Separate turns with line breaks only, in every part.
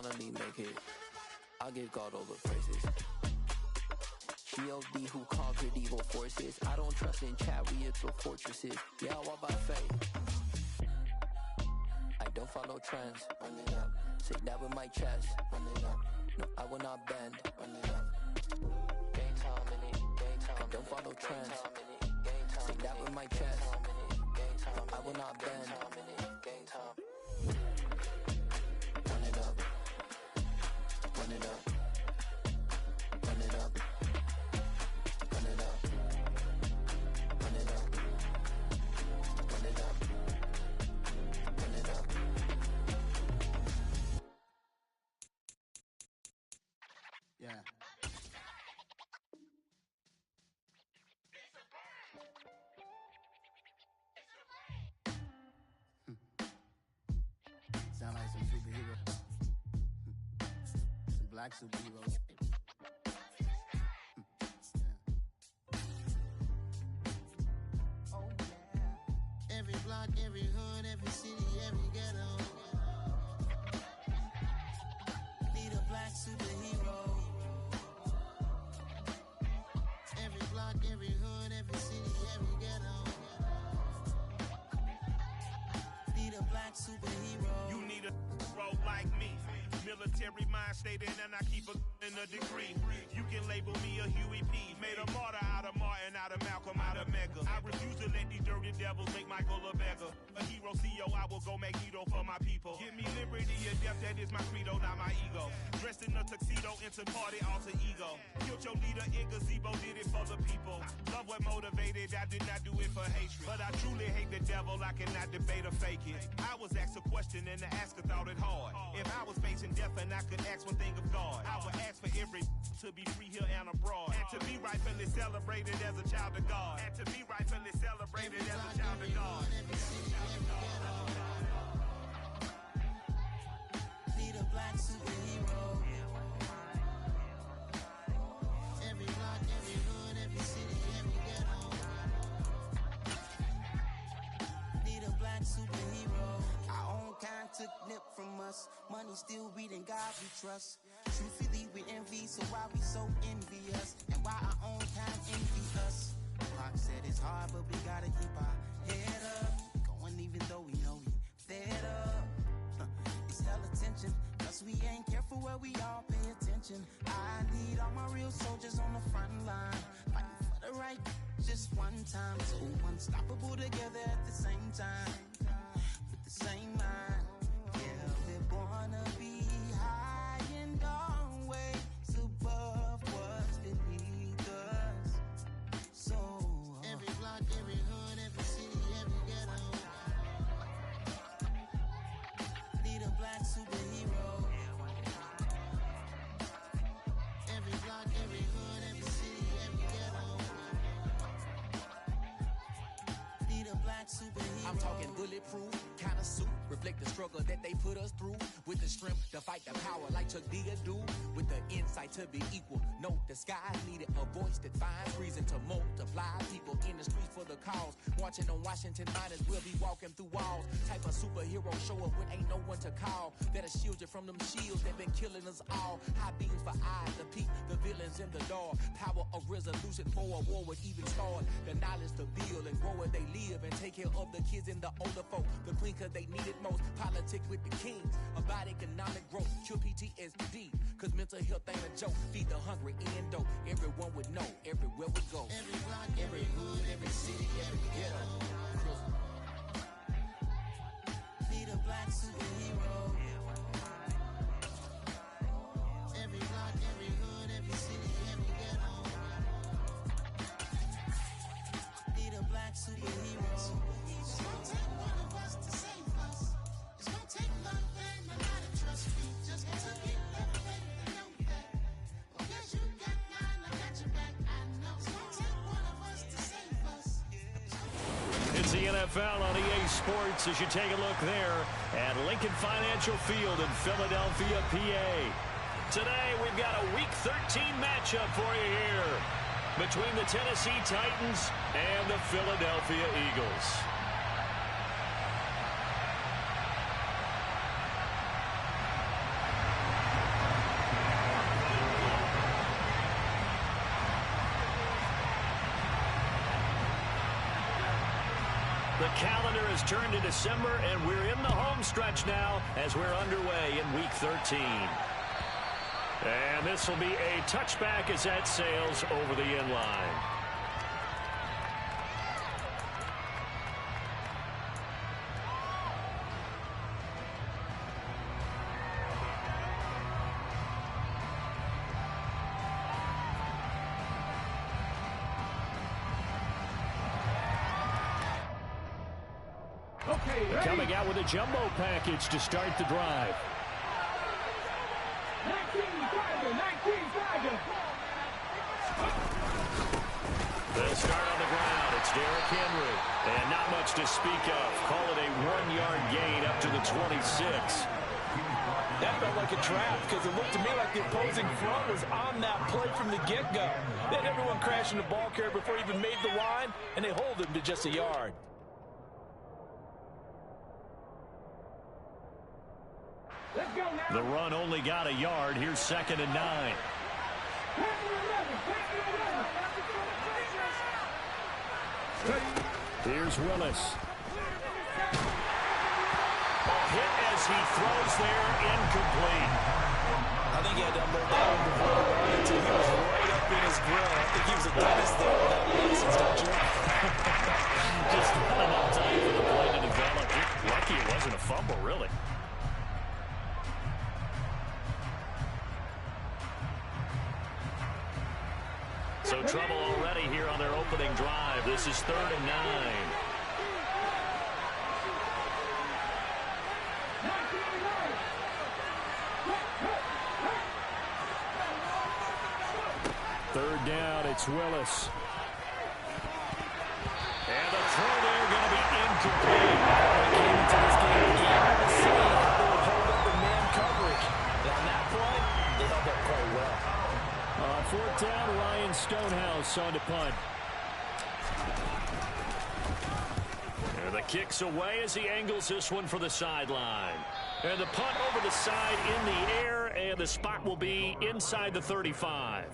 finally make it. I give God all the praises. G.O.D. who conquered evil forces. I don't trust in chariots or fortresses. Yeah, I walk by faith. I don't follow trends. Run it up. Say that with my chest. Run it up. No, I will not bend. Run it up. Game time in it. Game time. I don't follow trends. Say that with my chest. No, I will not bend. Game time. Run it up. Run it up. Run it up. Run it up. Run it up. Run it up. Run it up.
Yeah. Sound like some superheroes. Some black superheroes. Oh yeah. Every block, every hood, every city, every ghetto. Need a black superhero. Every block, every hood, every city, every ghetto. Need a black superhero.
You need a role like me. Military mind stated, and I keep in a degree. You can label me a Huey P. Made a martyr out of Martin, out of Malcolm, out of Mega. I refuse to let these dirty devils make Michael a beggar. A hero CEO, I will go Magneto for my people. Give me liberty or death, that is my credo, not my ego. Dressed in a tuxedo, into party, alter ego. Killed your leader in gazebo, did it for the people. Love what motivated, I did not do it for hatred. But I truly hate the devil, I cannot debate or fake it. I was asked a question and the asker thought it hard. If I was facing death and I could ask one thing of God, I would ask for every to be free here and abroad, and to be rightfully celebrated as a child of God, and to be rightfully celebrated as a child of God.
Need a black superhero. Every block, every hood, every city, every ghetto. Need a black superhero. Our own kind took nip from us. Money still reading God we trust. Truthfully we envy, so why we so envious? And why our own kind envy us? Pac said it's hard, but we gotta keep our head up. Going even though we know we fed up. It's hell attention, cause we ain't careful where we all pay attention. I need all my real soldiers on the front line, fighting for the right just one time. So unstoppable together at the same time, with the same mind. Yeah, we're born to be high and always above what's beneath us. So every block, every hood, every city, every ghetto. Need a black superhero. Every block, every hood, every city, every ghetto. Need a black superhero.
I'm talking bulletproof kind of suit, reflect the struggle that they put us through, with the strength to fight the power like Chuck D do, with the insight to be equal. Note the sky needed a voice that finds reason to multiply people in the streets for the cause. Marching on Washington, might as well be walking through walls. Type of superhero show up when ain't no one to call. That'll shield you from them shields that been killing us all. High beams for eyes to peep the villains in the dark. Power of resolution for a war would even start. The knowledge to build and grow where they live and take care of the kids and the older folk. The queen cause they need it most. Politics with the kings. About economic growth. Cure PTSD. Cause mental health ain't a joke. Feed the hungry and dope. Everyone would know. Everywhere we go.
Every block,
Every hood, every city, every ghetto.
Need a black superhero. Every block, every hood, every city, every ghetto. Need a black superhero. It's gonna take one of us to save us. It's gonna take love and a lot of trust. We just got to get that faith and know that. Oh yes, you got mine, I got your back. I know. It's gonna take one of us to save us.
It's the NFL on EA Sports as you take a look there at Lincoln Financial Field in Philadelphia, PA. Today, we've got a Week 13 matchup for you here between the Tennessee Titans and the Philadelphia Eagles. The calendar has turned to December, and we're in the home stretch now as we're underway in Week 13. And this will be a touchback as that sails over the end line. Coming out with a jumbo package to start the drive.
19 Tiger.
The start on the ground, it's Derrick Henry. And not much to speak of. Call it a 1-yard gain up to the 26.
That felt like a trap because it looked to me like the opposing front was on that play from the get-go. They had everyone crashing the ball carrier before he even made the line, and they hold him to just a yard.
The run only got a yard. Here's 2nd and 9. Here's Willis. Hit as he throws there, incomplete.
I think he had to unload that one before the run until he was right up in his grill. I think he was a dentist there without a license, don't you?
Just not enough time for the play to develop. Lucky it wasn't a fumble, really. So trouble already here on their opening drive. This is 3rd and 9. Third down, it's Willis. And the throw there going to be incomplete.
They came into this game eager to see how they would hold up in man coverage. And on that play, they held up quite well.
On 4th down, Ryan Stonehouse on to punt. And the kick's away as he angles this one for the sideline. And the punt over the side in the air, and the spot will be inside the 35.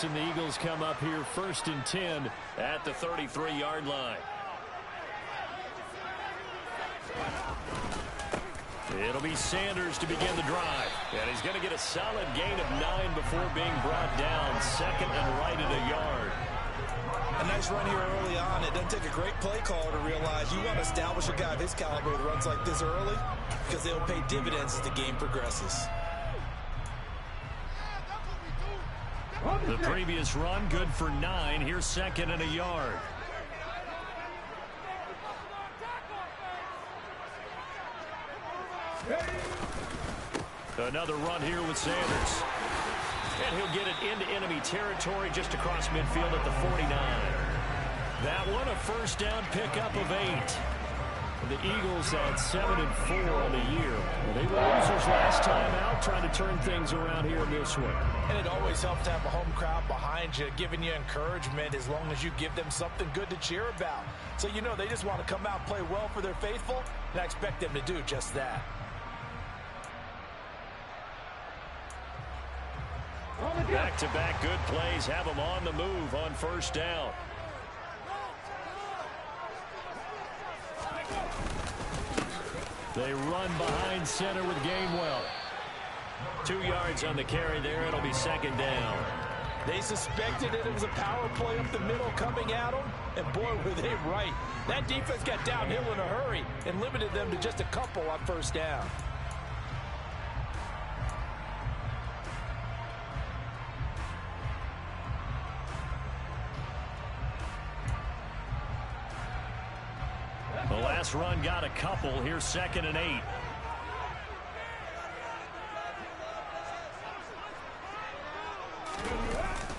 And the Eagles come up here 1st and 10 at the 33-yard line. It'll be Sanders to begin the drive. And he's going to get a solid gain of 9 before being brought down. 2nd and right at a yard.
A nice run here early on. It doesn't take a great play caller to realize you want to establish a guy of his caliber with runs like this early because they'll pay dividends as the game progresses.
The previous run, good for 9. Here's 2nd and a yard. Another run here with Sanders. And he'll get it into enemy territory just across midfield at the 49. That one, a 1st down pickup of 8. The Eagles at 7-4 on the year. They were losers last time out, trying to turn things around here in this one.
And it always helps to have a home crowd behind you, giving you encouragement as long as you give them something good to cheer about. So you know they just want to come out and play well for their faithful, and I expect them to do just that.
Back-to-back good plays have them on the move on 1st down. They run behind center with Gainwell. 2 yards on the carry there. It'll be 2nd down.
They suspected it was a power play up the middle coming at them, and boy, were they right. That defense got downhill in a hurry and limited them to just a couple on 1st down.
The last run got a couple. Here's 2nd and 8.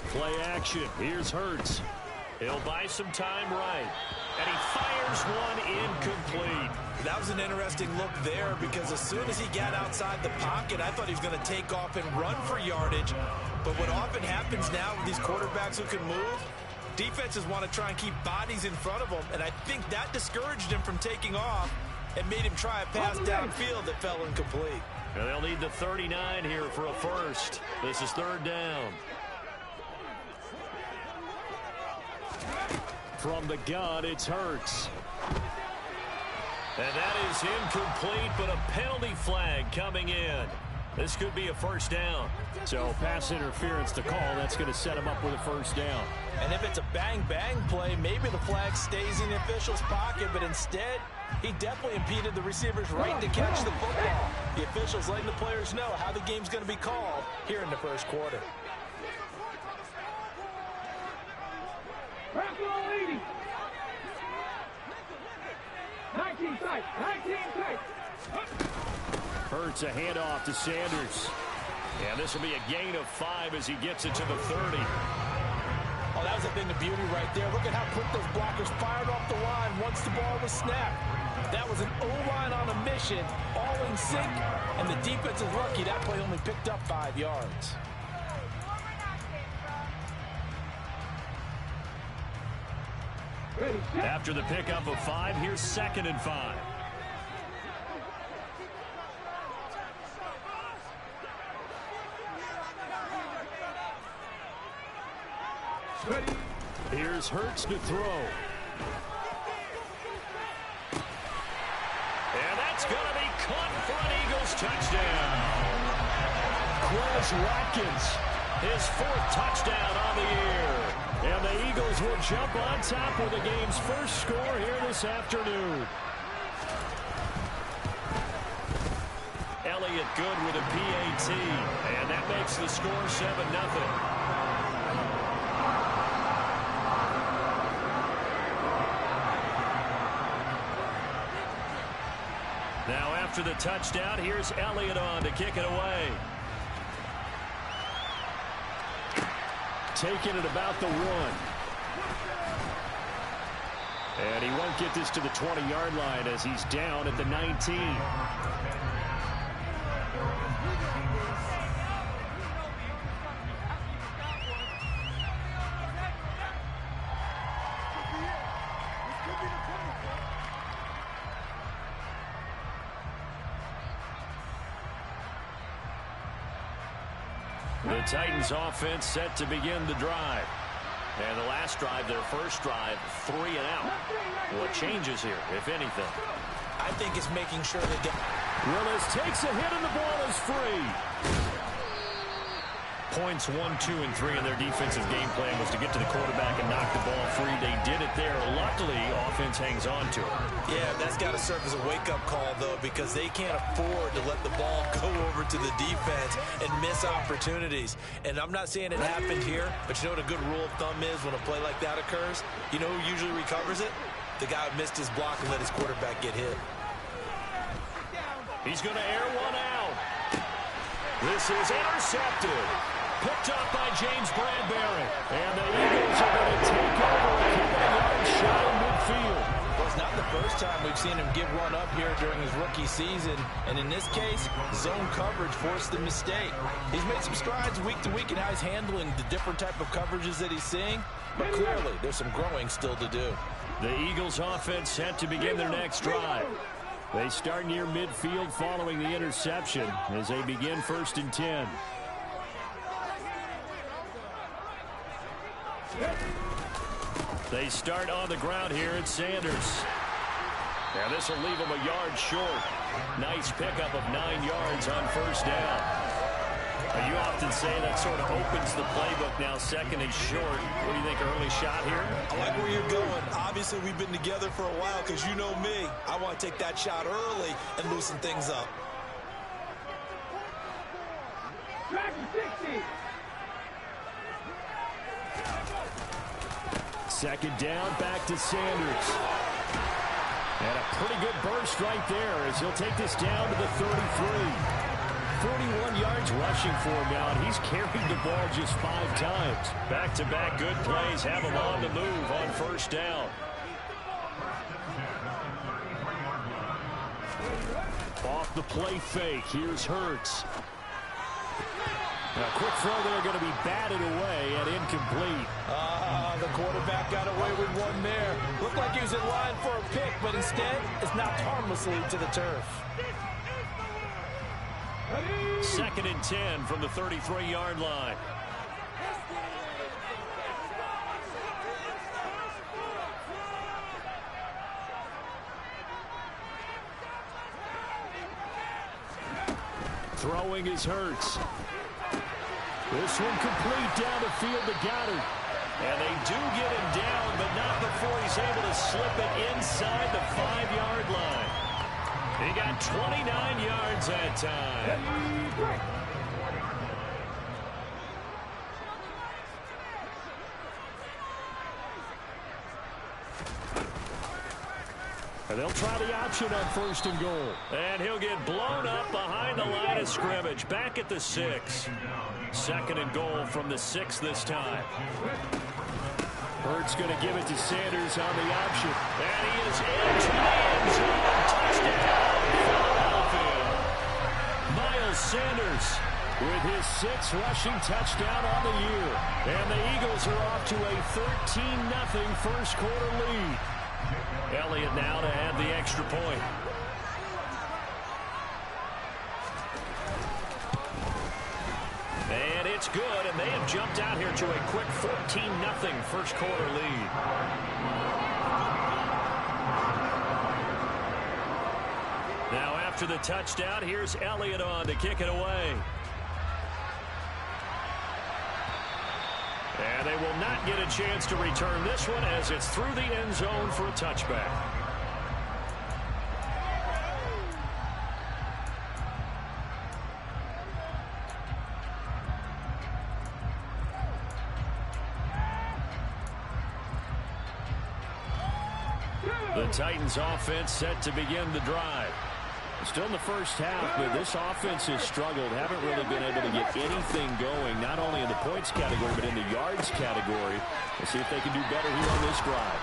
Play action. Here's Hurts. He'll buy some time right. And he fires one incomplete.
That was an interesting look there because as soon as he got outside the pocket, I thought he was going to take off and run for yardage. But what often happens now with these quarterbacks who can move, defenses want to try and keep bodies in front of them. And I think that discouraged him from taking off and made him try a pass downfield that fell incomplete.
And they'll need the 39 here for a first. This is third down. From the gun, it's Hurts. And that is incomplete, but a penalty flag coming in. This could be a first down. So pass interference to call. That's going to set him up with a first down.
And if it's a bang-bang play, maybe the flag stays in the official's pocket, but instead, he definitely impeded the receiver's right to catch the football. The officials letting the players know how the game's going to be called here in the first quarter.
Back on 80. 19 tight. 19 tight.
Hurts a handoff to Sanders. And this will be a gain of 5 as he gets it to the 30.
Oh, that was a thing of beauty right there. Look at how quick those blockers fired off the line once the ball was snapped. That was an O-line on a mission, all in sync, and the defense is lucky that play only picked up 5 yards.
After the pickup of 5, here's 2nd and 5. Here's Hurts to throw. And that's going to be caught for an Eagles touchdown. Quez Watkins, his 4th touchdown on the year. And the Eagles will jump on top with the game's first score here this afternoon. Elliott good with a PAT. And that makes the score 7-0. Now after the touchdown, here's Elliott on to kick it away. Taking it about the 1. And he won't get this to the 20-yard line as he's down at the 19. The Titans offense set to begin the drive. And the last drive, their first drive, 3 and out. What changes here, if anything?
I think it's making sure they get...
Willis takes a hit and the ball is free. Points 1, 2, and 3 in their defensive game plan was to get to the quarterback and knock the ball free. They did it there. Luckily, offense hangs on to it.
Yeah, that's got to serve as a wake-up call, though, because they can't afford to let the ball go over to the defense and miss opportunities. And I'm not saying it happened here, but you know what a good rule of thumb is when a play like that occurs? You know who usually recovers it? The guy who missed his block and let his quarterback get hit.
He's going to air one out. This is intercepted. Picked up by James Bradbury. And the Eagles are going to take over a couple of yards shy of midfield.
Well, it's not the first time we've seen him give one up here during his rookie season. And in this case, zone coverage forced the mistake. He's made some strides week to week in how he's handling the different type of coverages that he's seeing. But clearly, there's some growing still to do.
The Eagles offense set to begin their next drive. They start near midfield following the interception as they begin 1st and 10. They start on the ground here at Sanders. Now this will leave them a yard short. Nice pickup of 9 yards on 1st down. You often say that sort of opens the playbook now, 2nd and short. What do you think, early shot here?
I like where you're going. Obviously, we've been together for a while because you know me. I want to take that shot early and loosen things up.
Second down, back to Sanders. And a pretty good burst right there as he'll take this down to the 33. 41 yards rushing for him now, and he's carried the ball just 5 times. Back-to-back good plays have him on the move on first down. Off the play fake, here's Hurts. A quick throw there going to be batted away and incomplete.
The quarterback got away with one there. Looked like he was in line for a pick, but instead it's knocked harmlessly to the turf.
2nd and 10 from the 33-yard line. Throwing is Hurts. This one complete down the field to Goddard. And they do get him down, but not before he's able to slip it inside the 5-yard line. He got 29 yards that time. And they'll try the option on 1st and goal. And he'll get blown up behind the line of scrimmage. Back at the 6. 2nd and goal from the 6 this time. Hurts going to give it to Sanders on the option. And he is into the end zone. Touchdown, Philadelphia. Miles Sanders with his 6th rushing touchdown on the year. And the Eagles are off to a 13-0 first quarter lead. Elliott now to add the extra point. And it's good, and they have jumped out here to a quick 14-0 first quarter lead. Now after the touchdown, here's Elliott on to kick it away. And they will not get a chance to return this one as it's through the end zone for a touchback. The Titans offense set to begin the drive. Still in the first half, but this offense has struggled. Haven't really been able to get anything going, not only in the points category, but in the yards category. We'll see if they can do better here on this drive.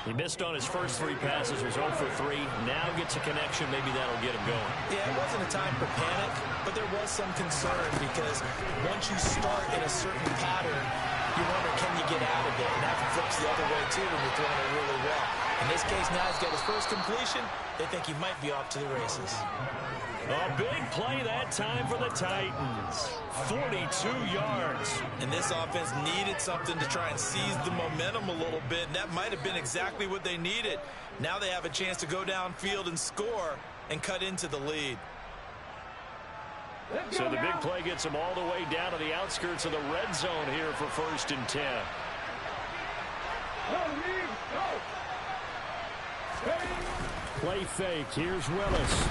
He missed on his first 3 passes, was 0 for 3. Now gets a connection. Maybe that'll get him going.
Yeah, it wasn't a time for panic, but there was some concern because once you start in a certain pattern, you wonder, can you get out of it? And that flips the other way, too, when you're throwing it really well. In this case, now he's got his first completion. They think he might be off to the races.
A big play that time for the Titans. 42 yards.
And this offense needed something to try and seize the momentum a little bit, and that might have been exactly what they needed. Now they have a chance to go downfield and score and cut into the lead.
So the big play gets them all the way down to the outskirts of the red zone here for 1st and 10. Play fake. Here's Willis.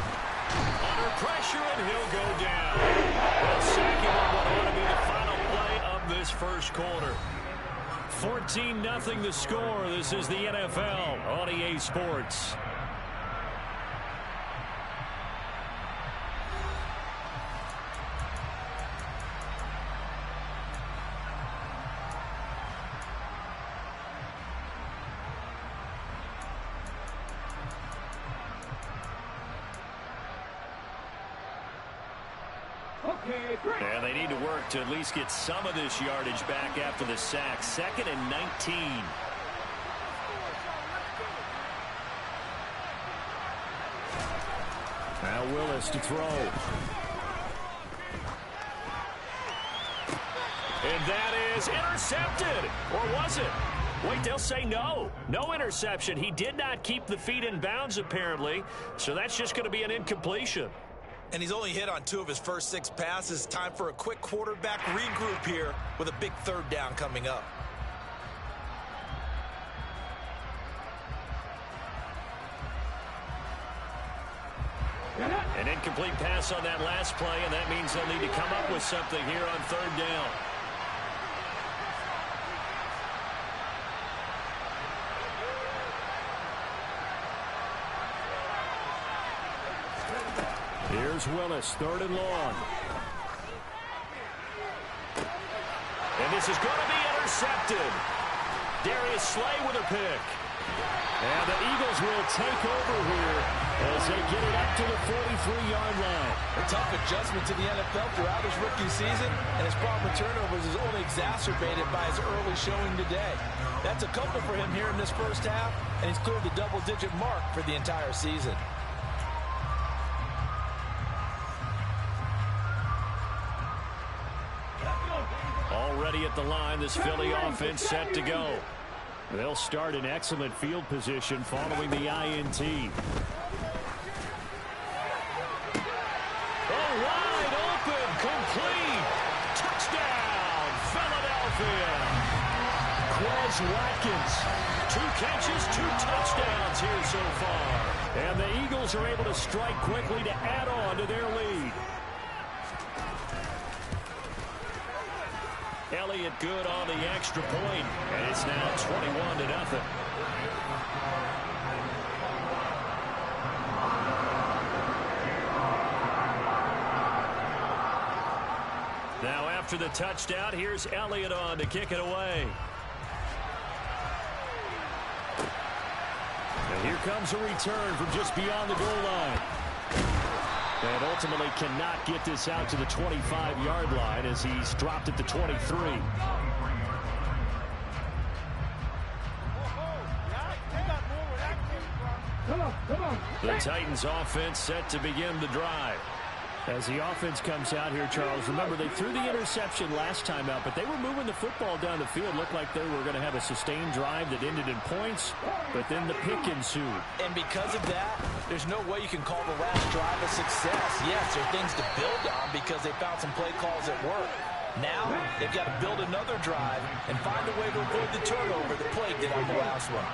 Under pressure, and he'll go down. Well, second on what ought to be the final play of this first quarter. 14-0 the score. This is the NFL on EA Sports. And they need to work to at least get some of this yardage back after the sack. 2nd and 19. Now Willis to throw. And that is intercepted. Or was it? Wait, they'll say no. No interception. He did not keep the feet in bounds, apparently. So that's just going to be an incompletion.
And he's only hit on 2 of his first 6 passes. Time for a quick quarterback regroup here with a big 3rd down coming up.
An incomplete pass on that last play, and that means they'll need to come up with something here on 3rd down. Here's Willis, 3rd and long. And this is going to be intercepted. Darius Slay with a pick. And the Eagles will take over here as they get it up to the 43-yard line.
A tough adjustment to the NFL throughout his rookie season, and his problem with turnovers is only exacerbated by his early showing today. That's a couple for him here in this first half, and he's cleared the double-digit mark for the entire season.
Already at the line, this Philly offense set to go. They'll start in excellent field position following the INT. Oh, wide open, complete. Touchdown, Philadelphia. Quez Watkins, 2 catches, 2 touchdowns here so far. And the Eagles are able to strike quickly to add on to their lead. Elliott good on the extra point, and it's now 21-0. Now after the touchdown, here's Elliott on to kick it away. And here comes a return from just beyond the goal line. And ultimately cannot get this out to the 25-yard line as he's dropped at the 23. The Titans offense set to begin the drive. As the offense comes out here, Charles, remember they threw the interception last time out, but they were moving the football down the field. Looked like they were going to have a sustained drive that ended in points, but then the pick ensued.
And because of that, there's no way you can call the last drive a success. Yes, there are things to build on because they found some play calls at work. Now, they've got to build another drive and find a way to avoid the turnover that plagued it on the last one.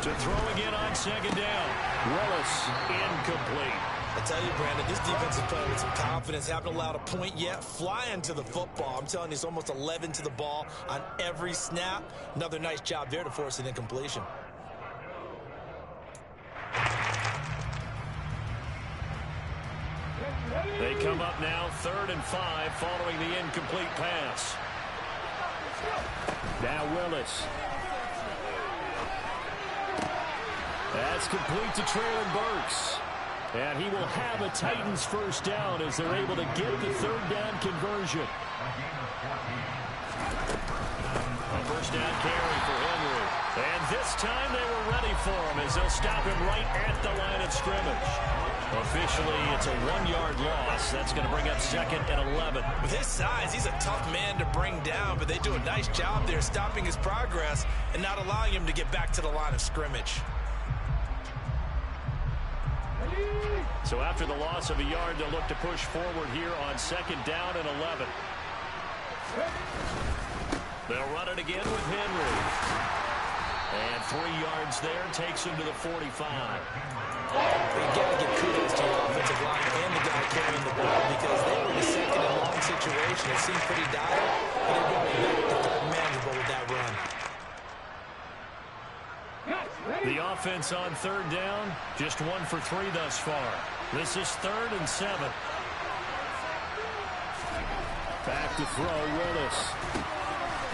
To throw again on 2nd down. Willis incomplete.
I tell you, Brandon, this defense is playing with some confidence. Haven't allowed a point yet. Flying to the football. I'm telling you, it's almost 11 to the ball on every snap. Another nice job there to force an incompletion.
They come up now 3rd and 5 following the incomplete pass. Now Willis. That's complete to Traylon Burks. And he will have a Titans first down as they're able to get the 3rd down conversion. A first down carry for Henry. And this time they were ready for him as they'll stop him right at the line of scrimmage. Officially, it's a 1-yard loss. That's going to bring up 2nd and 11.
With his size, he's a tough man to bring down, but they do a nice job there stopping his progress and not allowing him to get back to the line of scrimmage.
So after the loss of a yard, they'll look to push forward here on 2nd down and 11. They'll run it again with Henry. And 3 yards there takes him to the 45.
You've got to give kudos to your offensive line and the guy carrying the ball because they were in a 2nd and long situation. It seemed pretty dire, but they're going to be manageable with that run.
The offense on 3rd down, just 1 for 3 thus far. This is 3rd and 7. Back to throw, Willis.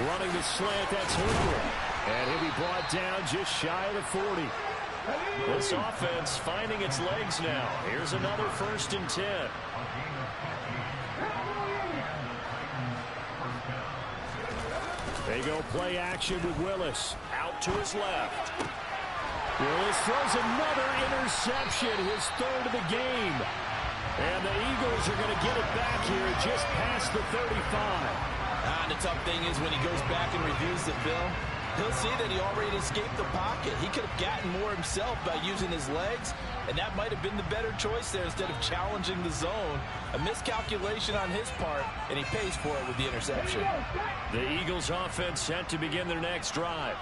Running the slant, that's Henry. And he'll be brought down just shy of the 40. This offense finding its legs now. Here's another 1st and 10. They go play action with Willis. Out to his left. Willis throws another interception, his 3rd of the game. And the Eagles are going to get it back here just past the 35.
And the tough thing is when he goes back and reviews the film, he'll see that he already escaped the pocket. He could have gotten more himself by using his legs, and that might have been the better choice there instead of challenging the zone. A miscalculation on his part, and he pays for it with the interception.
The Eagles offense set to begin their next drive.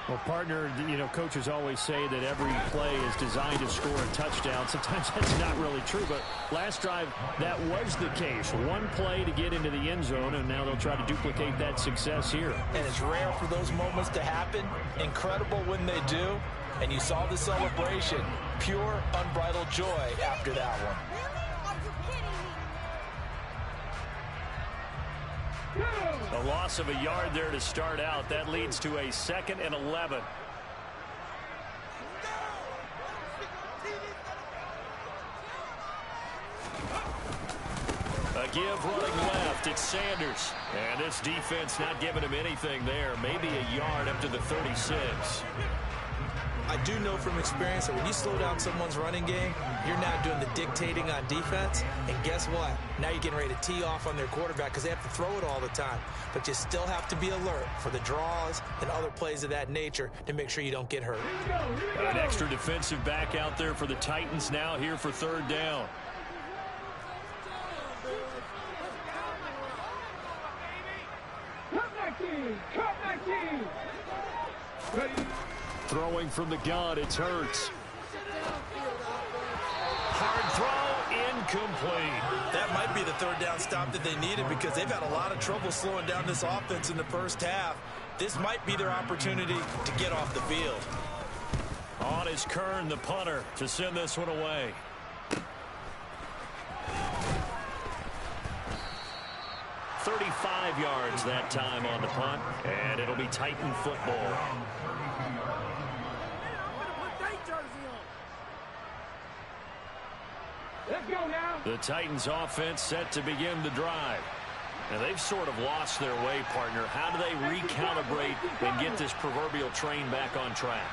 Well, partner, you know, coaches always say that every play is designed to score a touchdown. Sometimes that's not really true, but last drive, that was the case. One play to get into the end zone, and now they'll try to duplicate that success here.
And it's rare for those moments to happen. Incredible when they do. And you saw the celebration. Pure, unbridled joy after that one.
A loss of a yard there to start out. That leads to a 2nd and 11. A give running left. It's Sanders. And this defense not giving him anything there. Maybe a yard up to the 36.
I do know from experience that when you slow down someone's running game, you're now doing the dictating on defense. And guess what? Now you're getting ready to tee off on their quarterback because they have to throw it all the time. But you still have to be alert for the draws and other plays of that nature to make sure you don't get hurt.
An extra defensive back out there for the Titans now here for 3rd down. Throwing from the gun, it's Hurts. Hard throw, incomplete.
That might be the 3rd down stop that they needed because they've had a lot of trouble slowing down this offense in the first half. This might be their opportunity to get off the field.
On is Kern, the punter, to send this one away. "35 yards that time on the punt, and it'll be Titan football.
Let's go now.
The Titans offense set to begin the drive. And they've sort of lost their way, partner. How do they recalibrate and get this proverbial train back on track?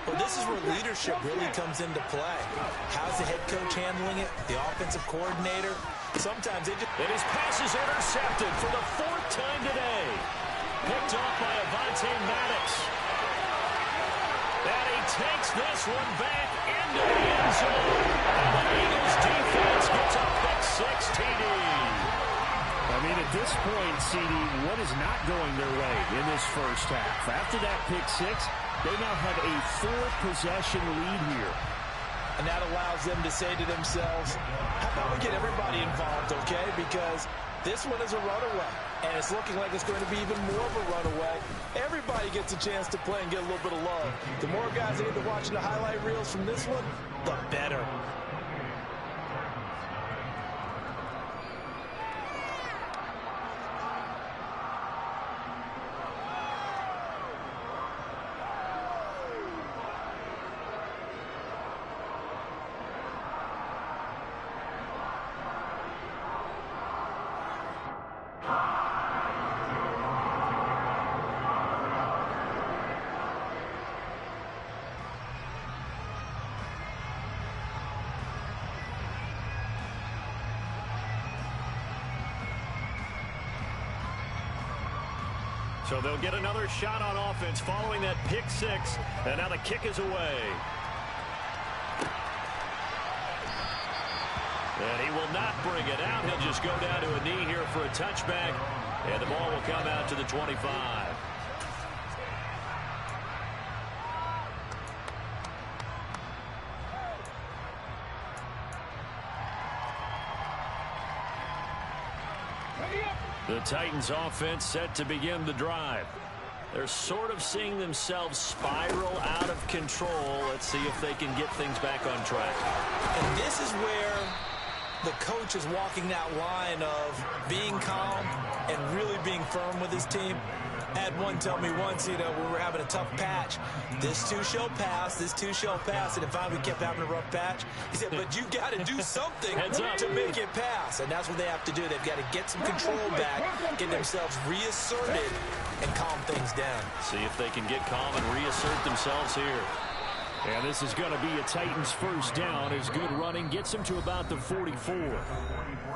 Well, this is where leadership really comes into play. How's the head coach handling it? The offensive coordinator? Sometimes they just...
And his pass is intercepted for the 4th time today. Picked off by Avonte Maddox. And he takes this one back into the end zone. And the Eagles defense gets a pick-6 TD.
I mean, at this point, CD, what is not going their way in this first half? After that pick-6, they now have a 4-possession lead here.
And that allows them to say to themselves, how about we get everybody involved, okay? Because this one is a runaway, and it's looking like it's going to be even more of a runaway. Everybody gets a chance to play and get a little bit of love. The more guys that get to watching the highlight reels from this one, the better.
So they'll get another shot on offense following that pick-6. And now the kick is away. And he will not bring it out. He'll just go down to a knee here for a touchback. And the ball will come out to the 25. The Titans offense set to begin the drive. They're sort of seeing themselves spiral out of control. Let's see if they can get things back on track.
And this is where the coach is walking that line of being calm and really being firm with his team. I had one tell me once, you know, we were having a tough patch. This too shall pass, this too shall pass. And finally we kept having a rough patch. He said, but you got to do something to make it pass. And that's what they have to do. They've got to get some control back, get themselves reasserted, and calm things down.
See if they can get calm and reassert themselves here. And this is going to be a Titans first down as good running gets them to about the 44.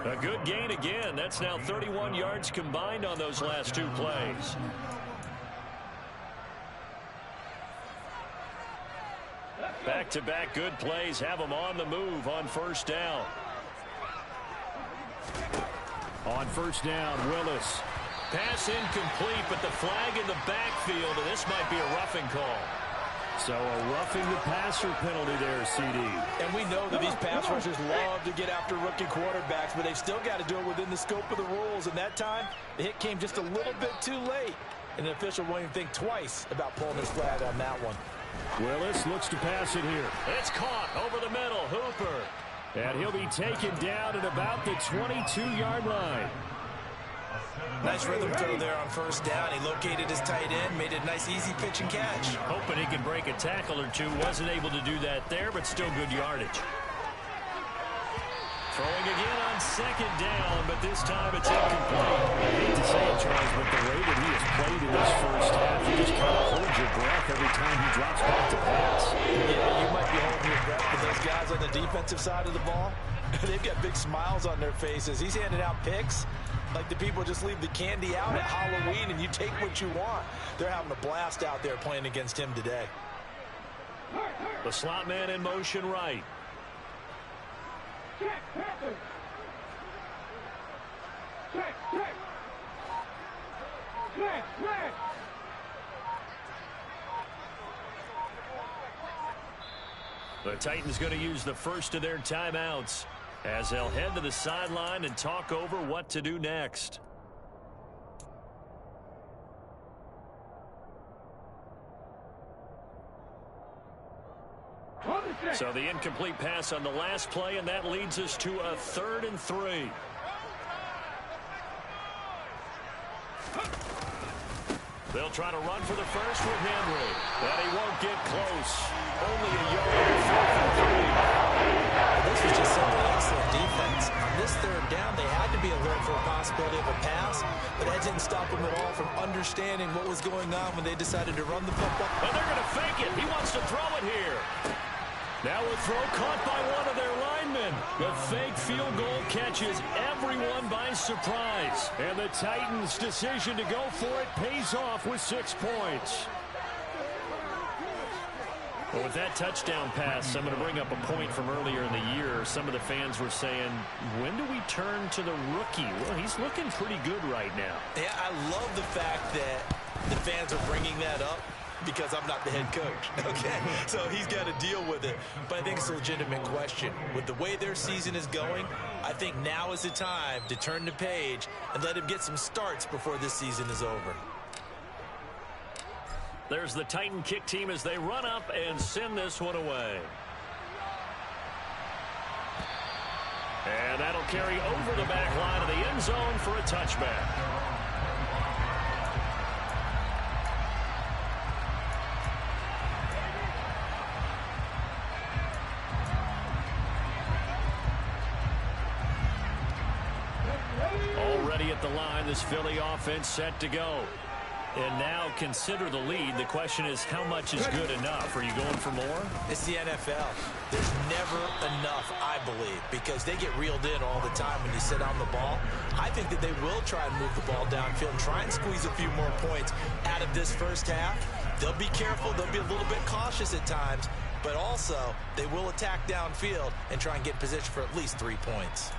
A good gain again. That's now 31 yards combined on those last two plays. Back-to-back good plays have them on the move on first down.
On first down, Willis
Pass incomplete, but the flag in the backfield, and this might be a roughing call. So a roughing the passer penalty there, CD.
And we know that these pass rushers love to get after rookie quarterbacks, but they've still got to do it within the scope of the rules. And that time, the hit came just a little bit too late. And the official won't even think twice about pulling his flag on that one.
Willis looks to pass it here.
It's caught over the middle. Hooper.
And he'll be taken down at about the 22-yard line.
Nice rhythm throw there on first down. He located his tight end, made a nice easy pitch and catch.
Hoping he could break a tackle or two. Wasn't able to do that there, but still good yardage. Throwing again on second down, but this time it's incomplete.
I hate to say it, Charles, but the way that he has played in this first half, you just kind of hold your breath every time he drops back to pass.
Yeah, you might be holding your breath, but those guys on the defensive side of the ball, they've got big smiles on their faces. He's handing out picks like the people just leave the candy out at Halloween and you take what you want. They're having a blast out there playing against him today.
The slot man in motion right. The Titans going to use the first of their timeouts as they'll head to the sideline and talk over what to do next. So the incomplete pass on the last play, and that leads us to a 3rd and 3. They'll try to run for the first with Henry, but he won't get close. Only a yard, 4th and 3.
This was just simply excellent defense. On this 3rd down, they had to be alert for a possibility of a pass, but that didn't stop them at all from understanding what was going on when they decided to run the football.
And they're going to fake it. He wants to throw it here. Now a throw caught by one of their linemen. The fake field goal catches everyone by surprise. And the Titans' decision to go for it pays off with 6 points. Well, with that touchdown pass, I'm going to bring up a point from earlier in the year. Some of the fans were saying, when do we turn to the rookie? Well, he's looking pretty good right now.
Yeah, I love the fact that the fans are bringing that up, because I'm not the head coach, okay? So he's got to deal with it. But I think it's a legitimate question. With the way their season is going, I think now is the time to turn the page and let him get some starts before this season is over.
There's the Titan kick team as they run up and send this one away. And that'll carry over the back line of the end zone for a touchback. Already at the line, this Philly offense set to go. And now consider the lead. The question is, how much is good enough? Are you going for more?
It's the NFL. There's never enough, I believe, because they get reeled in all the time when you sit on the ball. I think that they will try and move the ball downfield and try and squeeze a few more points out of this first half. They'll be careful. They'll be a little bit cautious at times, but also they will attack downfield and try and get in position for at least 3 points.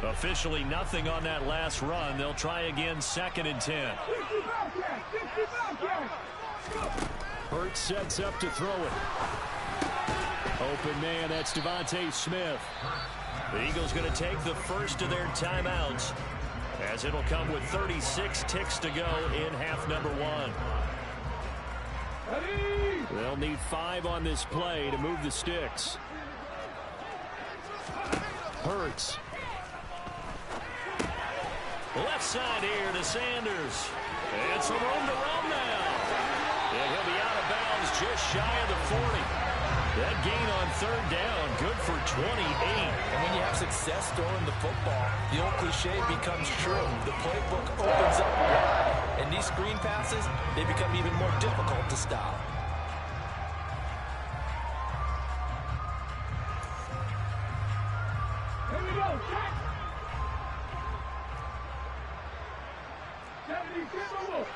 Officially nothing on that last run. They'll try again, 2nd and 10. Hurts sets up to throw it. Open man, that's Devontae Smith. The Eagles going to take the first of their timeouts, as it'll come with 36 ticks to go in half number 1. They'll need 5 on this play to move the sticks. Hurts. Left side here to Sanders. And some room to run now. And he'll be out of bounds just shy of the 40. That gain on 3rd down, good for 28.
And when you have success throwing the football, the old cliche becomes true. The playbook opens up wide. And these screen passes, they become even more difficult to stop.
Here we go,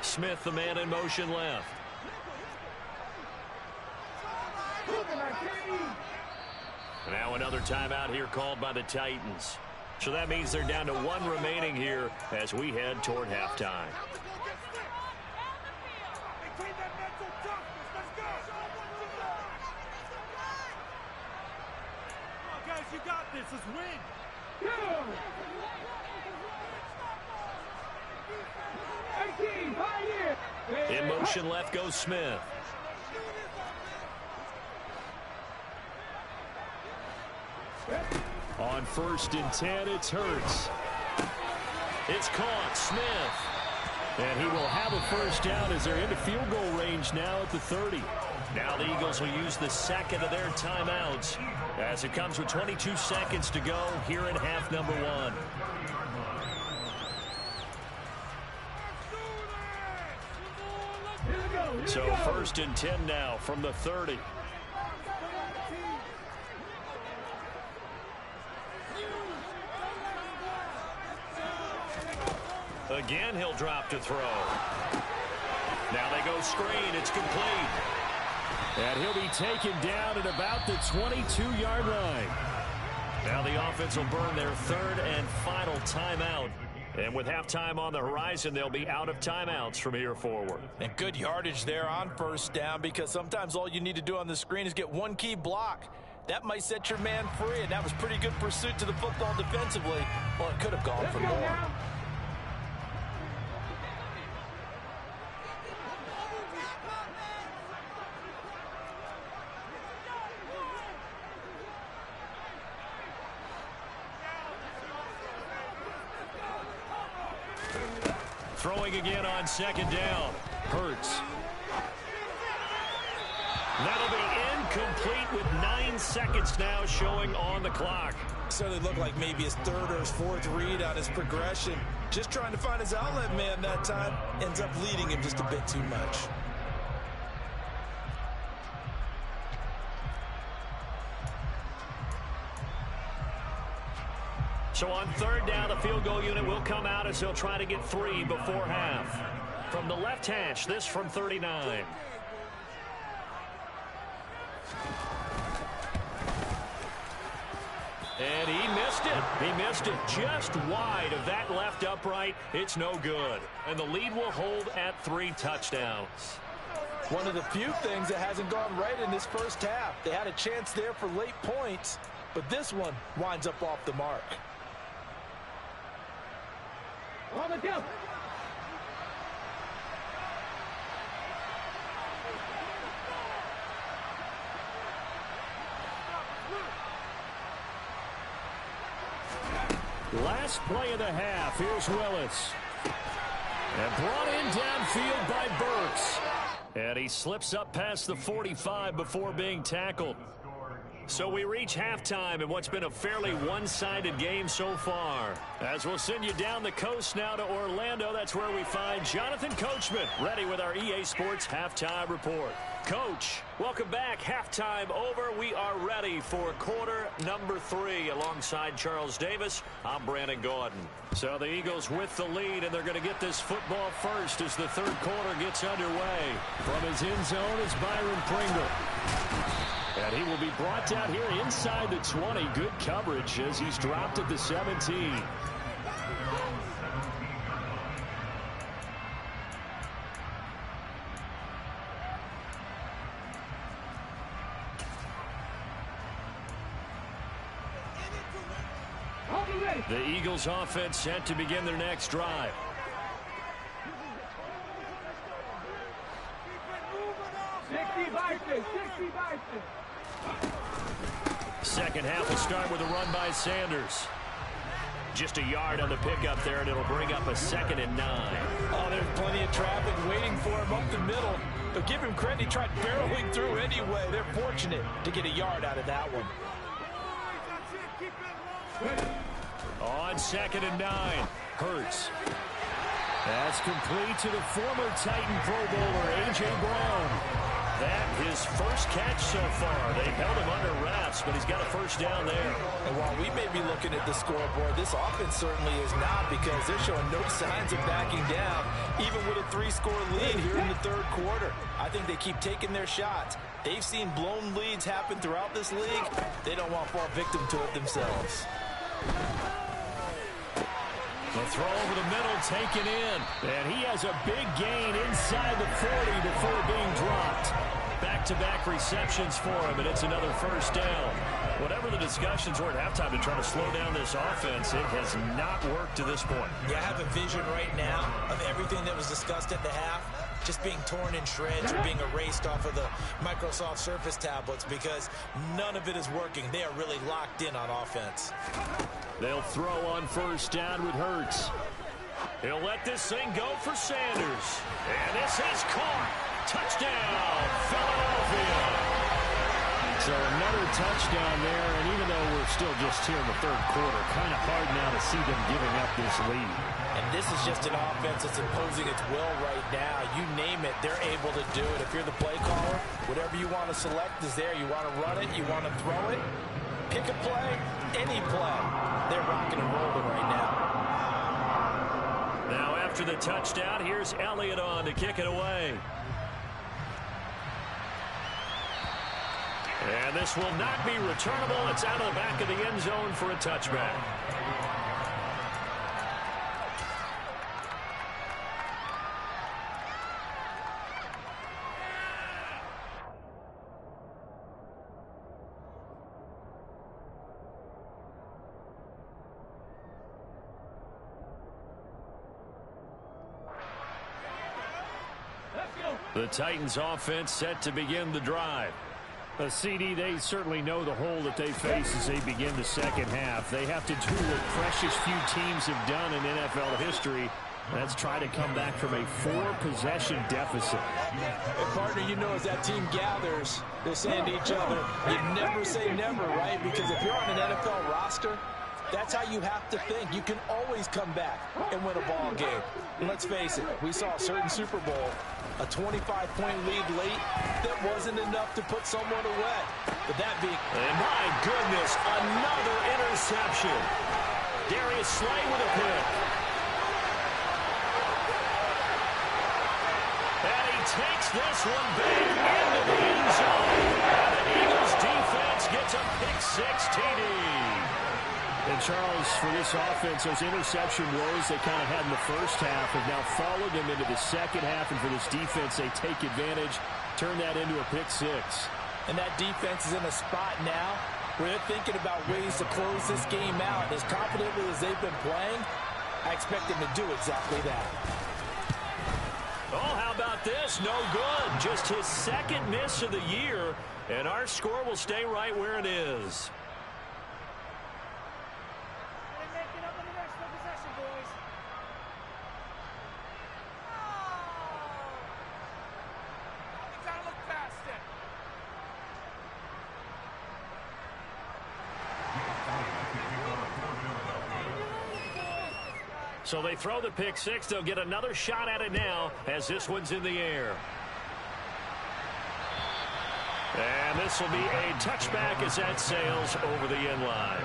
Smith, the man in motion left. Now another timeout here called by the Titans. So that means they're down to 1 remaining here as we head toward halftime.
Guys, you got this. Let's win.
In motion left goes Smith. On 1st and 10, it's Hurts. It's caught, Smith. And he will have a first down as they're into field goal range now at the 30. Now the Eagles will use the second of their timeouts as it comes with 22 seconds to go here in half number 1. So 1st and 10 now from the 30. Again, he'll drop to throw. Now they go screen. It's complete. And he'll be taken down at about the 22-yard line. Now the offense will burn their 3rd and final timeout. And with halftime on the horizon, they'll be out of timeouts from here forward.
And good yardage there on 1st down, because sometimes all you need to do on the screen is get one key block. That might set your man free, and that was pretty good pursuit to the football defensively. Well, it could have gone for more.
Throwing again on 2nd down. Hurts. That'll be incomplete with 9 seconds now showing on the clock.
Certainly looked like maybe his 3rd or his 4th read on his progression. Just trying to find his outlet man that time. Ends up leading him just a bit too much.
So on 3rd down, the field goal unit will come out as they'll try to get 3 before half. From the left hash, this from 39. And he missed it. He missed it just wide of that left upright. It's no good. And the lead will hold at 3 touchdowns.
One of the few things that hasn't gone right in this first half. They had a chance there for late points, but this one winds up off the mark.
On the jump.
Last play of the half. Here's Willis. And brought in downfield by Burks.
And he slips up past the 45 before being tackled. So we reach halftime in what's been a fairly one-sided game so far. As we'll send you down the coast now to Orlando, that's where we find Jonathan Coachman ready with our EA Sports Halftime Report. Coach, welcome back. Halftime over. We are ready for quarter number 3 alongside Charles Davis. I'm Brandon Gordon. So the Eagles with the lead, and they're going to get this football first as the 3rd quarter gets underway.
From his end zone is Byron Pringle. And he will be brought down here inside the 20. Good coverage as he's dropped at the 17.
The Eagles offense set to begin their next drive. Second half will start with a run by Sanders. Just a yard on the pickup there, and it'll bring up a 2nd and 9.
Oh, there's plenty of traffic waiting for him up the middle. But give him credit, he tried barreling through anyway. They're fortunate to get a yard out of that one.
On 2nd and 9, Hurts.
That's complete to the former Titan Pro Bowler, A.J. Brown.
that his first catch so far. They held him under wraps, but he's got a first down there.
And while we may be looking at the scoreboard, this offense certainly is not, because they're showing no signs of backing down, even with a 3-score lead here in the third quarter. I think they keep taking their shots. They've seen blown leads happen throughout this league. They don't want to fall victim to it themselves.
The throw over the middle taken in. And he has a big gain inside the 40 before being dropped. Back-to-back receptions for him, and it's another first down. Whatever the discussions were at halftime to try to slow down this offense, it has not worked to this point.
Yeah, I have a vision right now of everything that was discussed at the half just being torn in shreds or being erased off of the Microsoft Surface tablets, because none of it is working. They are really locked in on offense.
They'll throw on first down with Hurts. He'll let this thing go for Sanders. And this is caught. Touchdown, Philadelphia. So another touchdown there, and even though we're still just here in the third quarter, kind of hard now to see them giving up this lead.
And this is just an offense that's imposing its will right now. You name it, they're able to do it. If you're the play caller, whatever you want to select is there. You want to run it, you want to throw it, pick a play, any play. They're rocking and rolling right now.
Now after the touchdown, here's Elliott on to kick it away. And this will not be returnable. It's out of the back of the end zone for a touchback. The Titans offense set to begin the drive.
CD, they certainly know the hole that they face as they begin the second half. They have to do what precious few teams have done in NFL history. That's try to come back from a 4-possession deficit.
And partner, you know, as that team gathers, they're saying to each other, you never say never, right? Because if you're on an NFL roster, that's how you have to think. You can always come back and win a ball game. And let's face it, we saw a certain Super Bowl, a 25-point lead late that wasn't enough to put someone away. But that being...
And my goodness, another interception. Darius Slay with a pick. And he takes this one back into the end zone. And the Eagles defense gets a pick-6 TD.
And Charles, for this offense, those interception woes they kind of had in the first half have now followed them into the second half. And for this defense, they take advantage, turn that into a pick-6.
And that defense is in a spot now where they're thinking about ways to close this game out. As confidently as they've been playing, I expect them to do exactly that.
Oh, how about this? No good. Just his second miss of the year, and our score will stay right where it is. So they throw the pick-6. They'll get another shot at it now as this one's in the air. And this will be a touchback as that sails over the end line.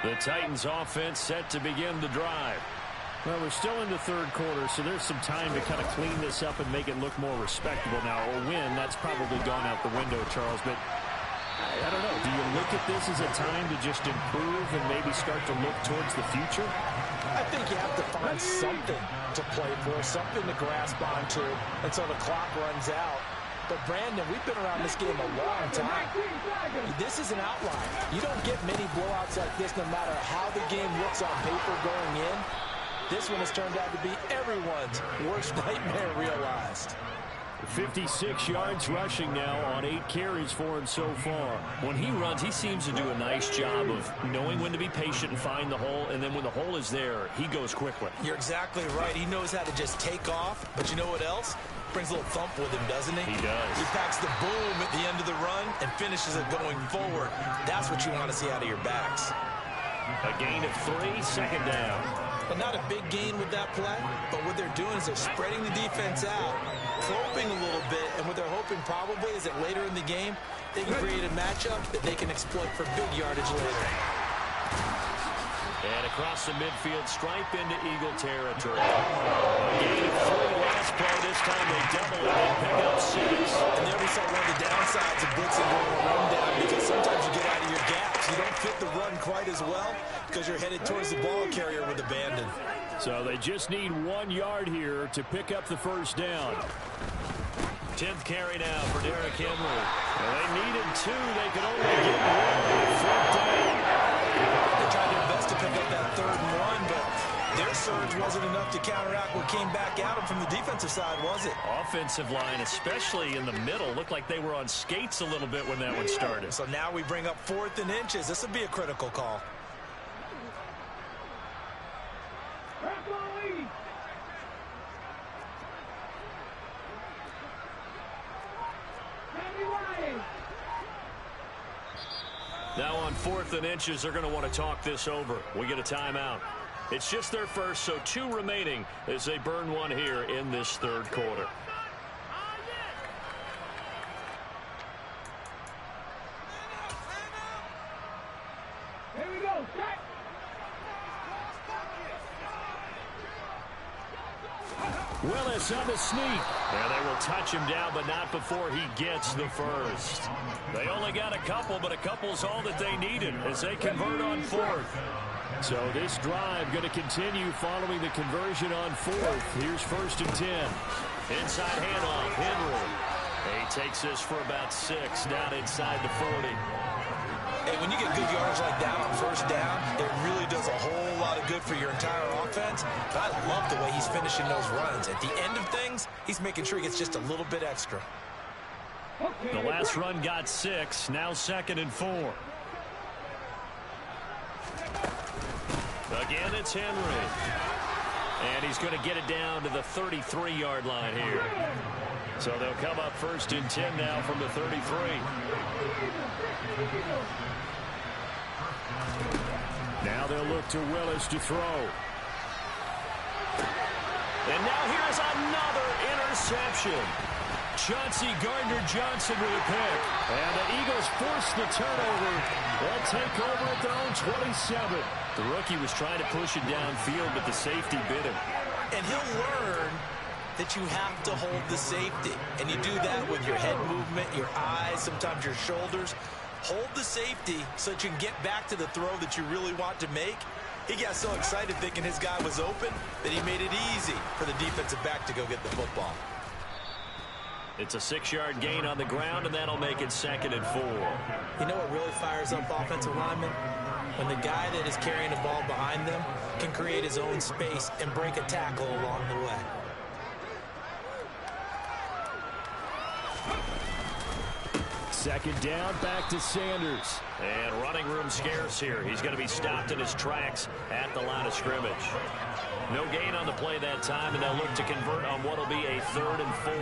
The Titans offense set to begin the drive.
Well, we're still in the third quarter, so there's some time to kind of clean this up and make it look more respectable now. A win, that's probably gone out the window, Charles, but I don't know. Do you look at this as a time to just improve and maybe start to look towards the future?
I think you have to find something to play for, something to grasp onto until the clock runs out. But, Brandon, we've been around this game a long time. This is an outlier. You don't get many blowouts like this no matter how the game looks on paper going in. This one has turned out to be everyone's worst nightmare realized.
56 yards rushing now on 8 carries for him so far.
When he runs, he seems to do a nice job of knowing when to be patient and find the hole, and then when the hole is there, he goes quickly.
You're exactly right. He knows how to just take off, but you know what else? Brings a little thump with him, doesn't he?
He does.
He packs the boom at the end of the run and finishes it going forward. That's what you want to see out of your backs.
A gain of 3, second down.
But not a big gain with that play, but what they're doing is they're spreading the defense out, probing a little bit, and what they're hoping probably is that later in the game, they can create a matchup that they can exploit for big yardage later.
And across the midfield, stripe into Eagle territory. A gain of 3 last play. This time they double it and pick up 6.
And there we saw one of the downsides of blitzing going a run down, because sometimes you get out of your gaps. You don't fit the run quite as well because you're headed towards the ball carrier with abandon.
So they just need 1 yard here to pick up the first down.
10th carry now for Derrick Henry. Well, they needed 2. They could only get 1. 4th down.
They tried their best to pick up that 3rd and 1, but their surge wasn't enough to counteract what came back at them from the defensive side, was it?
Offensive line, especially in the middle, looked like they were on skates a little bit when that one started.
So now we bring up 4th and inches. This will be a critical call.
Now on 4th and inches, they're going to want to talk this over. We get a timeout. It's just their first, so 2 remaining as they burn 1 here in this 3rd quarter.
Here we go. Check.
Willis on the sneak.
Yeah, they will touch him down, but not before he gets the first. They only got a couple, but a couple's all that they needed as they convert on 4th.
So this drive going to continue following the conversion on 4th. Here's 1st and 10.
Inside handoff, Henry. He takes this for about 6 down inside the 40.
Hey, when you get good yards like that on 1st down, it really does a whole lot of good for your entire offense. But I love the way he's finishing those runs. At the end of things, he's making sure he gets just a little bit extra.
The last run got 6, now 2nd and 4. Again, it's Henry. And he's going to get it down to the 33-yard line here. So they'll come up 1st and 10 now from the 33.
Now they'll look to Willis to throw.
And now here's another interception. Chauncey Gardner-Johnson with a pick. And the Eagles force the turnover. They'll take over at their own 27. The rookie was trying to push it downfield, but the safety bit him.
And he'll learn that you have to hold the safety. And you do that with your head movement, your eyes, sometimes your shoulders. Hold the safety so that you can get back to the throw that you really want to make. He got so excited thinking his guy was open that he made it easy for the defensive back to go get the football.
It's a 6-yard gain on the ground, and that'll make it 2nd and 4.
You know what really fires up offensive linemen? When the guy that is carrying the ball behind them can create his own space and break a tackle along the way.
Second down, back to Sanders.
And running room scarce here. He's going to be stopped in his tracks at the line of scrimmage. No gain on the play that time, and they'll look to convert on what will be a 3rd and 4.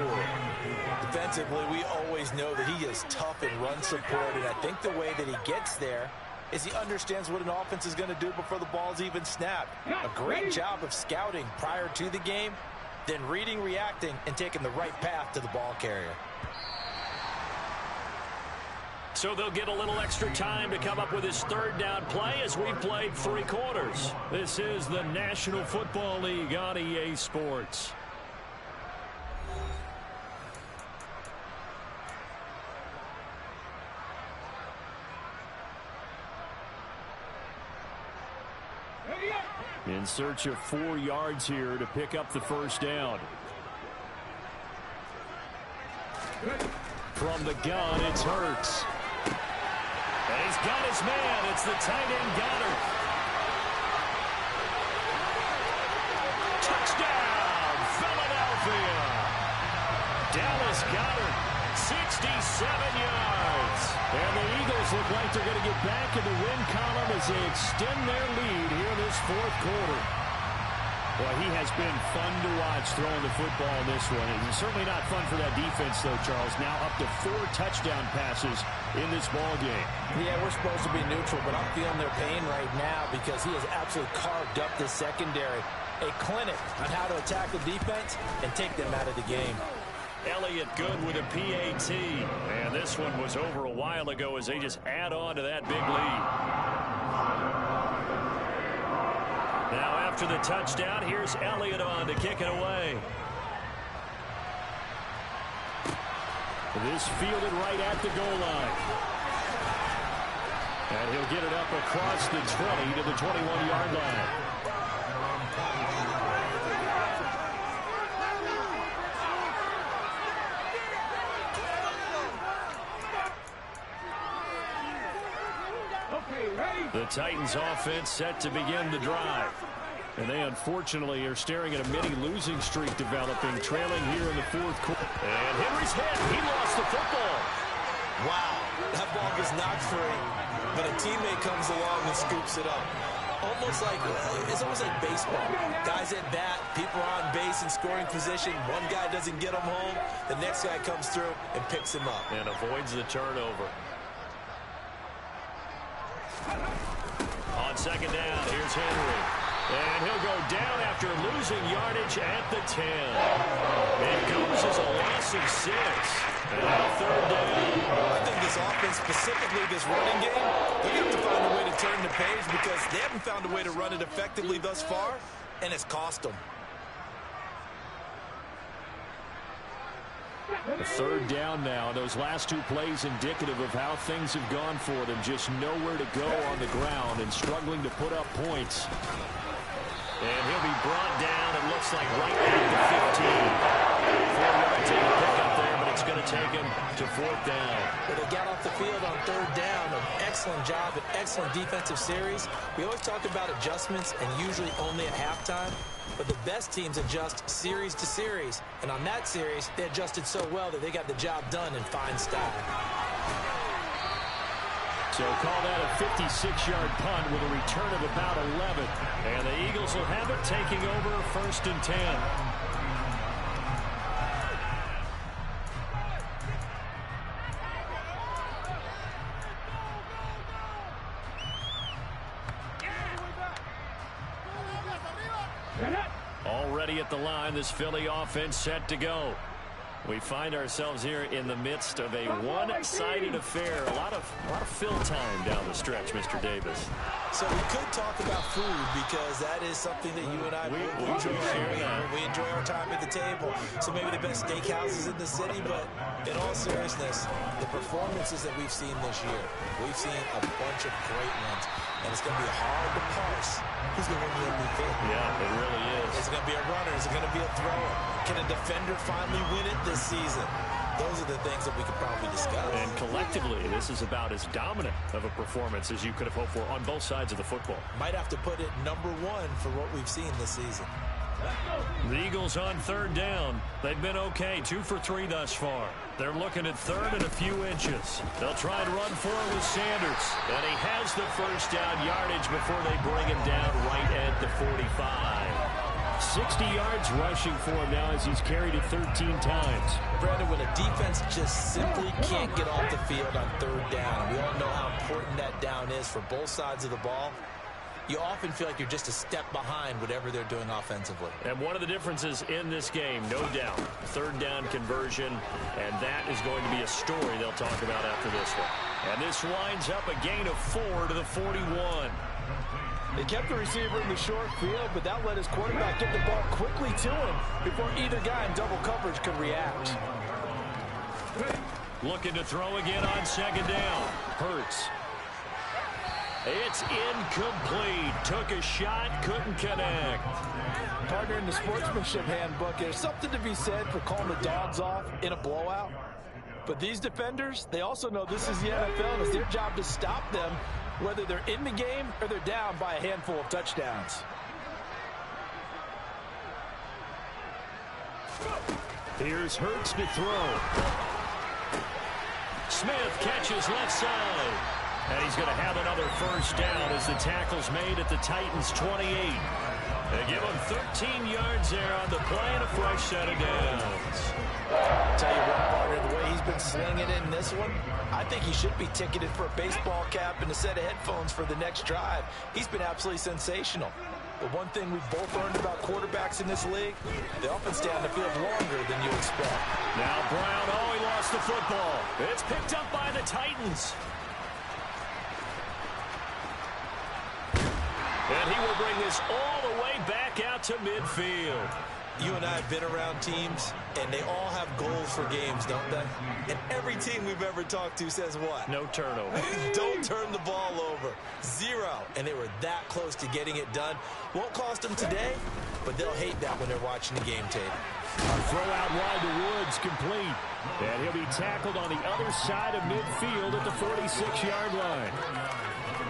Defensively, we always know that he is tough in run support, and I think the way that he gets there is he understands what an offense is going to do before the ball's even snapped. A great job of scouting prior to the game, then reading, reacting, and taking the right path to the ball carrier.
So they'll get a little extra time to come up with his 3rd down play as we've played 3 quarters.
This is the National Football League on EA Sports. In search of 4 yards here to pick up the first down. From the gun, it's Hurts.
And he's got his man. It's the tight end Goddard. Touchdown, Philadelphia. Dallas Goedert, 67 yards. And the Eagles look like they're going to get back in the win column as they extend their lead here in this fourth quarter. Well, he has been fun to watch throwing the football in this one. It's certainly not fun for that defense, though, Charles. Now up to 4 touchdown passes in this ball game.
Yeah, we're supposed to be neutral, but I'm feeling their pain right now because he has absolutely carved up this secondary. A clinic on how to attack the defense and take them out of the game.
Elliott good with a PAT. And this one was over a while ago as they just add on to that big lead. Now after the touchdown, here's Elliott on to kick it away. This fielded right at the goal line. And he'll get it up across the 20 to the 21-yard line. The Titans offense set to begin the drive. And they unfortunately are staring at a mini losing streak developing, trailing here in the fourth quarter. And Henry's hit. He lost the football.
Wow, that ball gets knocked free, but a teammate comes along and scoops it up. It's almost like baseball. Guys at bat, people are on base in scoring position. One guy doesn't get him home. The next guy comes through and picks him up.
And avoids the turnover. On second down, here's Henry. And he'll go down after losing yardage at the 10. It goes as a loss of 6. And now third down.
I think this offense, specifically this running game, they're going to have to find a way to turn the page because they haven't found a way to run it effectively thus far, and it's cost them.
A third down now. Those last 2 plays indicative of how things have gone for them. Just nowhere to go on the ground and struggling to put up points. And he'll be brought down, it looks like right at the 15. 4-yard pick up there, but it's going to take him to fourth down.
But they got off the field on third down. An excellent job, an excellent defensive series. We always talk about adjustments and usually only at halftime. But the best teams adjust series to series. And on that series, they adjusted so well that they got the job done in fine style.
So call that a 56-yard punt with a return of about 11. And the Eagles will have it taking over first and 10. Already at the line, this Philly offense set to go. We find ourselves here in the midst of a one-sided affair. A lot of fill time down the stretch, Mr. Davis.
So we could talk about food because that is something that you and I enjoy. We enjoy our time at the table. So maybe the best steakhouses in the city, but in all seriousness, the performances that we've seen this year, we've seen a bunch of great ones. And it's going to be hard to parse who's going to win the MVP.
Yeah, it really is.
Is it going to be a runner? Is it going to be a thrower? Can a defender finally win it this season? Those are the things that we could probably discuss.
And collectively, this is about as dominant of a performance as you could have hoped for on both sides of the football.
Might have to put it #1 for what we've seen this season.
The Eagles on third down. They've been okay, 2 for 3 thus far. They're looking at third and a few inches. They'll try and run for it with Sanders. And he has the first down yardage before they bring him down right at the 45. 60 yards rushing for him now as he's carried it 13 times.
Brandon, when a defense just simply can't get off the field on third down, we all know how important that down is for both sides of the ball. You often feel like you're just a step behind whatever they're doing offensively.
And one of the differences in this game, no doubt, third down conversion, and that is going to be a story they'll talk about after this one. And this winds up a gain of 4 to the 41.
They kept the receiver in the short field, but that let his quarterback get the ball quickly to him before either guy in double coverage could react.
Looking to throw again on second down. Hurts. It's incomplete. Took a shot, couldn't connect.
Partner, in the sportsmanship handbook, there's something to be said for calling the dogs off in a blowout. But these defenders, they also know this is the NFL, and it's their job to stop them, whether they're in the game or they're down by a handful of touchdowns.
Here's Hurts to throw. Smith catches left side. And he's going to have another first down as the tackle's made at the Titans' 28. They give him 13 yards there on the play and a fresh set of downs.
Tell you what, partner, the way he's been slinging it in this one, I think he should be ticketed for a baseball cap and a set of headphones for the next drive. He's been absolutely sensational. But one thing we've both learned about quarterbacks in this league, they often stay on the field longer than you expect.
Now Brown, he lost the football. It's picked up by the Titans. And he will bring this all the way back out to midfield.
You and I have been around teams, and they all have goals for games, don't they? And every team we've ever talked to says what?
No turnover.
Don't turn the ball over. 0. And they were that close to getting it done. Won't cost them today, but they'll hate that when they're watching the game tape.
A throw out wide to Woods, complete. And he'll be tackled on the other side of midfield at the 46-yard line.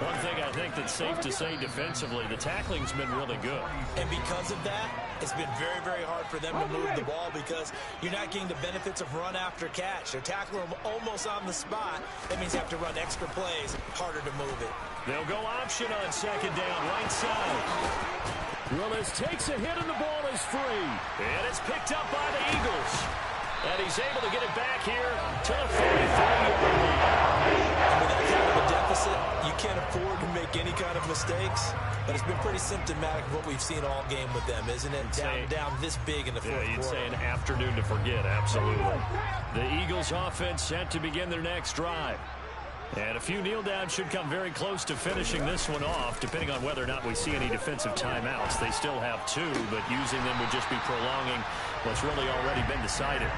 One thing I think that's safe to say defensively, the tackling's been really good.
And because of that, it's been very, very hard for them to move the ball because you're not getting the benefits of run after catch. They're tackling them almost on the spot. That means you have to run extra plays, harder to move it.
They'll go option on second down, right side. Willis takes a hit and the ball is free. And it's picked up by the Eagles. And he's able to get it back here to the 43-yard line.
With that kind of a deficit, you can't afford to make any kind of mistakes. But it's been pretty symptomatic of what we've seen all game with them, isn't it? Down this big in the fourth quarter.
You'd say an afternoon to forget, absolutely. The Eagles offense set to begin their next drive. And a few kneel downs should come very close to finishing this one off, depending on whether or not we see any defensive timeouts. They still have 2, but using them would just be prolonging what's really already been decided.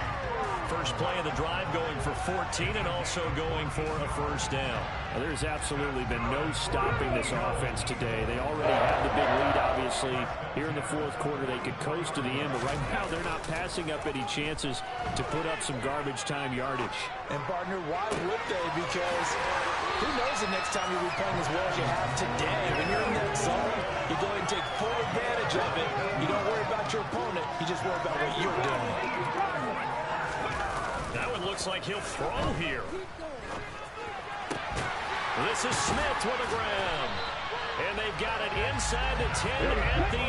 First play of the drive going for 14 and also going for a first down.
Well, there's absolutely been no stopping this offense today. They already have the big lead, obviously. Here in the fourth quarter, they could coast to the end, but right now they're not passing up any chances to put up some garbage time yardage.
And, partner, why would they? Because who knows the next time you'll be playing as well as you have today. When you're in that zone, you go and take full advantage of it. You don't worry about your opponent. You just worry about what you're doing.
That one looks like he'll throw here. This is Smith with a grab. And they've got it inside the 10 at the 8.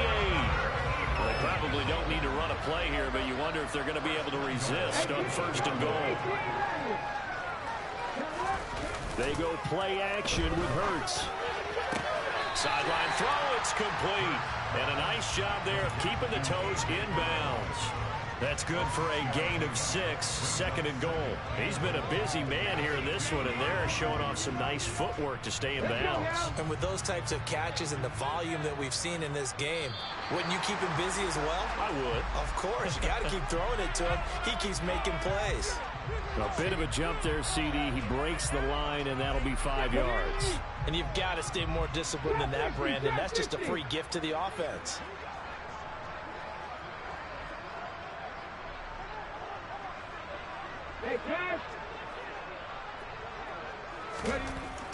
Well, they probably don't need to run a play here, but you wonder if they're going to be able to resist on first and goal. They go play action with Hurts. Sideline throw, it's complete. And a nice job there of keeping the toes inbounds. That's good for a gain of 6, second and goal. He's been a busy man here in this one, and they're showing off some nice footwork to stay in bounds.
And with those types of catches and the volume that we've seen in this game, wouldn't you keep him busy as well?
I would.
Of course. You got to keep throwing it to him. He keeps making plays.
A bit of a jump there, CD. He breaks the line, and that'll be 5 yards.
And you've got to stay more disciplined than that, Brandon. That's just a free gift to the offense.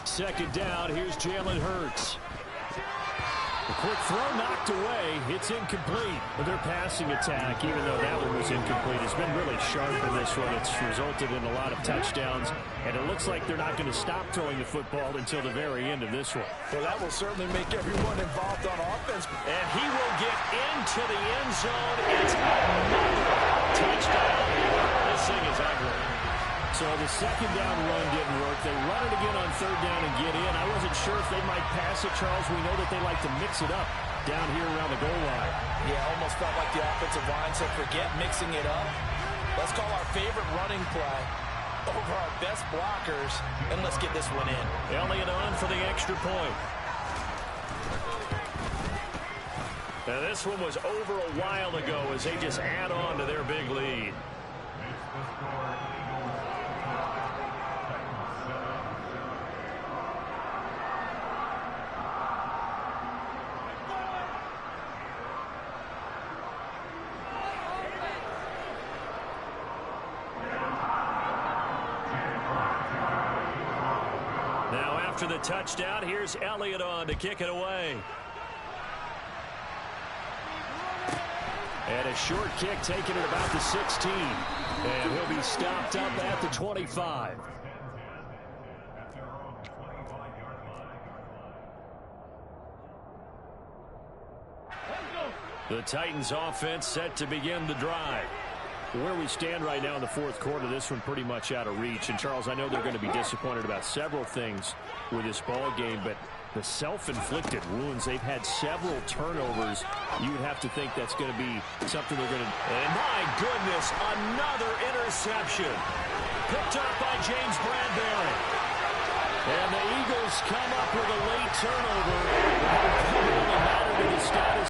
Second down, here's Jalen Hurts. A quick throw knocked away. It's incomplete. But their passing attack, even though that one was incomplete, has been really sharp in this one. It's resulted in a lot of touchdowns, and it looks like they're not going to stop throwing the football until the very end of this one.
Well, that will certainly make everyone involved on offense.
And he will get into the end zone. It's another touchdown. This thing is ugly.
So the second down run didn't work. They run it again on third down and get in. I wasn't sure if they might pass it, Charles. We know that they like to mix it up down here around the goal line.
Yeah, almost felt like the offensive line said, forget mixing it up. Let's call our favorite running play over our best blockers, and let's get this one in.
Elliott on for the extra point. Now this one was over a while ago as they just add on to their big lead. After the touchdown, here's Elliott on to kick it away. And a short kick taken at about the 16. And he'll be stopped up at the 25. The Titans offense set to begin the drive. Where we stand right now in the fourth quarter, this one pretty much out of reach. And, Charles, I know they're going to be disappointed about several things with this ball game, but the self-inflicted wounds, they've had several turnovers. You would have to think that's going to be something they're going to... And, my goodness, another interception. Picked up by James Bradbury. And the Eagles come up with a late turnover. It really mattered to the status